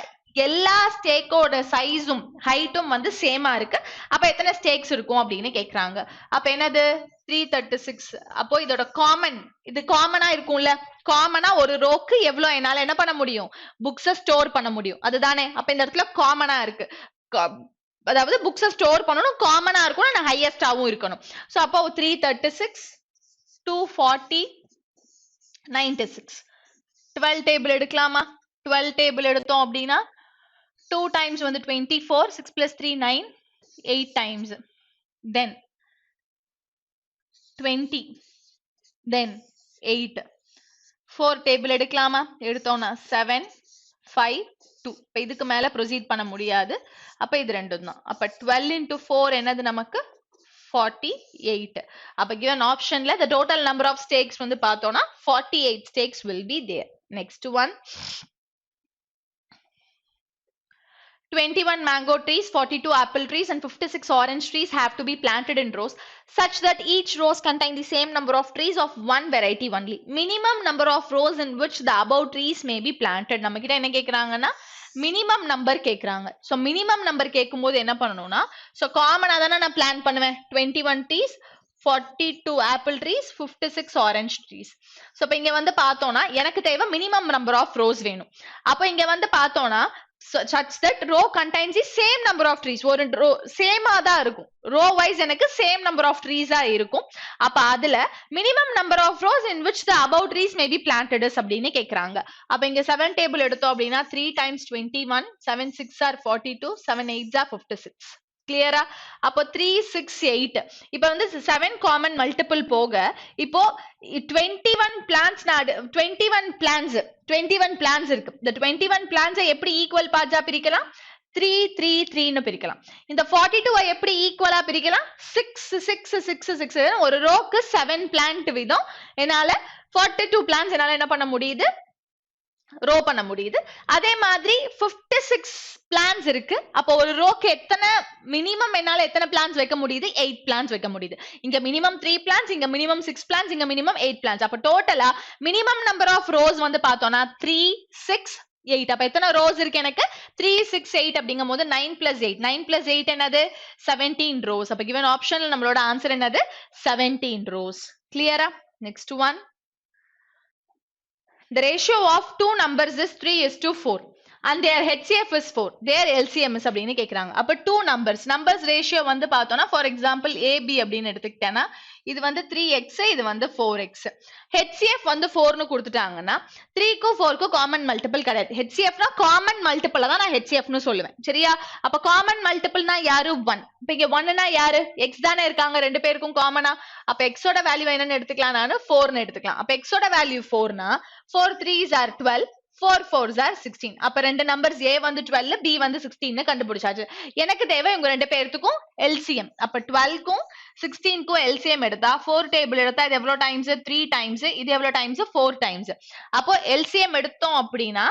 எல்லா ஸ்டேக்கோட சைஸும் ஹைட்டும் வந்து சேமா இருக்கு. அப்ப எத்தனை ஸ்டேக்ஸ் இருக்கும் அப்படின்னு கேக்குறாங்க. அப்ப என்னது 336. அப்போ இதோட காமன், இது காமனா இருக்கும்ல, காமனா ஒரு ரோக்கு எவ்வளவு என்னால என்ன பண்ண முடியும், புக்ஸ ஸ்டோர் பண்ண முடியும், அதுதானே. அப்ப இந்த இடத்துல காமனா இருக்கு, அதாவது புக்ஸ ஸ்டோர் பண்ணணும், காமனா இருக்கணும், நான் ஹையஸ்டாவும் இருக்கணும். சோ அப்போ 336, 240, 96. 12 டேபிள் எடுக்கலாமா? 12 டேபிள் எடுத்தோம் அப்படின்னா 2 times வந்து 24, 6 plus 3 9, 8 times, then 20, then 8. 4 table எடுக்கலாமா? எடுத்தோம்னா 7, 5, 2. இப்ப இதுக்கு மேல ப்ரொசீட் பண்ண முடியாது. அப்ப இது ரெண்டும் தான். அப்ப 12 into 4 என்னது நமக்கு 48. அப்ப given optionல the total number of stakes வந்து பார்த்தோம்னா 48 stakes will be there. Next one. 21 mango trees, 42 apple trees and 56 orange trees have to be planted in rows such that each rows contain the same number of trees of one variety only. Minimum number of rows in which the above trees may be planted. நம்ம கிட்ட என்ன கேக்குறாங்கன்னா minimum number கேக்குறாங்க. So minimum number கேட்கும்போது என்ன பண்ணணும்னா, so காமனா தானே நான் பிளான் பண்ணுவேன். 21 trees, 42 apple trees, 56 orange trees. So இப்ப இங்க வந்து பார்த்தோம்னா எனக்கு தேவை மினிமம் நம்பர் ஆஃப் ரோஸ் வேணும். அப்ப இங்க வந்து பார்த்தோம்னா such that row contains the same number of trees. ஒரு row same ஆ தான் இருக்கும். row wise எனக்கு same number of trees ஆ இருக்கும். அப்ப அதுல minimum number of rows in which the above trees may be planted அப்படின்னு கேக்குறாங்க. அப்ப இங்க 7 டேபிள் எடுத்தோம் அப்படின்னா 3 times 21, 7 6 are 42, 7 8 are 56. கிளியரா? அப்போ 3 6 8. இப்ப வந்து 7 காமன் மல்டிபிள் போக இப்போ 21 பிளான்ஸ் 21 பிளான்ஸ் இருக்கு. இந்த 21 பிளான்ஸை எப்படி ஈக்குவல் பார்ட்ஸா பிரிக்கலாம்? 3 3 3ன்னு பிரிக்கலாம். இந்த 42 எப்படி ஈக்குவலா பிரிக்கலாம்? 6 6 6 6. ஒரு ரோக்கு 7 பிளான்ட் வீதம் என்னால 42 பிளான்ஸ் என்னால என்ன பண்ண முடியுது, ரோ பண்ண முடியுது. அதே மாதிரி 56 பிளான்ஸ் இருக்கு. அப்போ ஒரு ரோக்கு எத்தனை மினிமம் என்னால எத்தனை பிளான்ஸ் வைக்க முடியுது? 8 பிளான்ஸ் வைக்க முடியுது. இங்க மினிமம் 3 பிளான்ஸ், இங்க மினிமம் 6 பிளான்ஸ், இங்க மினிமம் 8 பிளான்ஸ். அப்ப டோட்டலா மினிமம் நம்பர் ஆஃப் ரோஸ் வந்து பார்த்தோம்னா 3 6 8. அப்ப எத்தனை ரோஸ் இருக்கு எனக்கு? 3 6 8 அப்படிங்கும் போது 9 plus 8. 9 plus 8 என்னது? 17 ரோஸ். அப்ப given ஆப்ஷன்ல நம்மளோட ஆன்சர் என்னது? 17 ரோஸ். கிளியரா? Next one. The ratio of two numbers is 3:4 and their HCF is 4. Their LCM is அப்படின்னு கேக்குறாங்க. அப்ப two numbers ratio வந்து பார்த்தோம்னா for example AB அப்படின்னு எடுத்துக்கிட்டேன்னா இது வந்து 3x, இது வந்து 4x. HCF வந்து 4னு கொடுத்துட்டாங்கன்னா 3க்கும் 4க்கும் காமன் மல்டிபிள் கிடையாது. HCFனா காமன் மல்டிபிள் தான் நான் HCFனு சொல்லுவேன். சரியா? அப்ப காமன் மல்டிபிள்னா யாரு? 1. இப்ப இங்க 1னா யாரு? x தானே இருக்காங்க ரெண்டு பேருக்கும் காமனா. அப்ப x ஓட வேல்யூ என்னன்னு எடுத்துக்கலாம், நானு 4னு எடுத்துக்கலாம். அப்ப x ஓட value 4னா 4 3s are 12, 4 4s are 16. அப்ப ரெண்டு நம்பர்ஸ் A வந்து 12, B வந்து 16 கண்டுபிடிச்சாச்சு. எனக்கு தேவை இவங்க ரெண்டு பேர்த்துக்கும் LCM. அப்ப 12க்கும் 16க்கும் LCM எடுத்தா 4 டேபிள் எடுத்தா இது எவ்வளவு டைம்ஸ்? 3 டைம்ஸ். இது எவ்வளவு டைம்ஸ்? 4 டைம்ஸ். அப்போ LCM எடுத்தோம் அப்படின்னா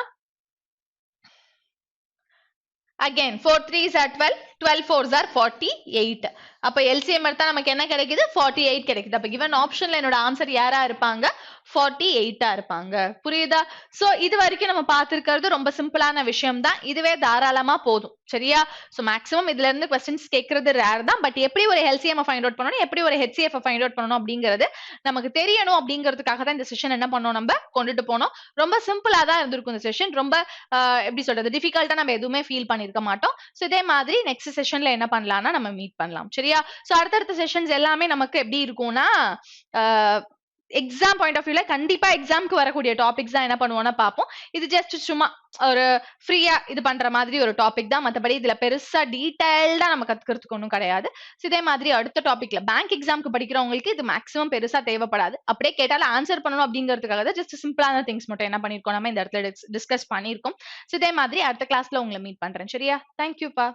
again 4 3s are 12, 12 4s are 48. அப்ப LCM எடுத்தா நமக்கு என்ன கிடைக்குது? 48 கிடைக்குது. அப்ப given ஆப்ஷன்ல என்னோட ஆன்சர் யாரா இருப்பாங்க? 48 இருப்பாங்க. புரியுதா? சோ இது வரைக்கும் நம்ம பார்த்திருக்கிறது ரொம்ப சிம்பிளான விஷயம் தான். இதுவே தாராளமா போதும். சரியா? சோ மேக்ஸிமம் இதுல இருந்து क्वेश्चंस கேக்குறது ரேர் தான். பட் எப்படி ஒரு LCM ஃபைண்ட் அவுட் பண்ணனும், எப்படி ஒரு HCF ஃபைண்ட் அவுட் பண்ணனும் அப்படிங்கிறது நமக்கு தெரியணும். அப்படிங்கிறதுக்காக தான் இந்த செஷன் என்ன பண்ணோம், நம்ம கொண்டுட்டு போனோம். ரொம்ப சிம்பிளா தான் இருந்திருக்கும் இந்த செஷன். ரொம்ப எப்படி சொல்றது, டிஃபிகல்ட்டா நம்ம எதுவுமே ஃபீல் பண்ணிருக்க மாட்டோம். சோ இதே மாதிரி நெக்ஸ்ட் செஷன்ல என்ன பண்ணலாம்னா நம்ம மீட் பண்ணலாம். சரியா? சோ அடுத்தடுத்த செஷன்ஸ் எல்லாமே நமக்கு எப்படி இருக்கும்னா எக்ஸாம் பாயிண்ட் ஆஃப் வியூல கண்டிப்பா எக்ஸாம்க்கு வரக்கூடிய டாபிக்ஸ் தான் என்ன பண்ணுவோம்னா பார்ப்போம். இது ஜஸ்ட் சும்மா ஒரு ஃப்ரீயா இது பண்ற மாதிரி ஒரு டாபிக் தான். மத்தபடி இதுல பெருசா டீடைல்டா நம்ம கத்துக்கிறதுக்கு ஒன்றும் கிடையாது. இதே மாதிரி அடுத்த டாபிக்ல பேங்க் எக்ஸாம்க்கு படிக்கிறவங்களுக்கு இது மேக்ஸிமம் பெருசா தேவைப்படாது. அப்படியே கேட்டாலும் ஆன்சர் பண்ணணும் அப்படிங்கிறதுக்காக தான் ஜஸ்ட் சிம்பிளான திங்ஸ் மட்டும் என்ன பண்ணிருக்கோம் நம்ம இந்த இடத்துல டிஸ்கஸ் பண்ணிருக்கோம். இதே மாதிரி அடுத்த கிளாஸ்ல உங்களை மீட் பண்றேன். சரியா? தேங்க்யூப்பா.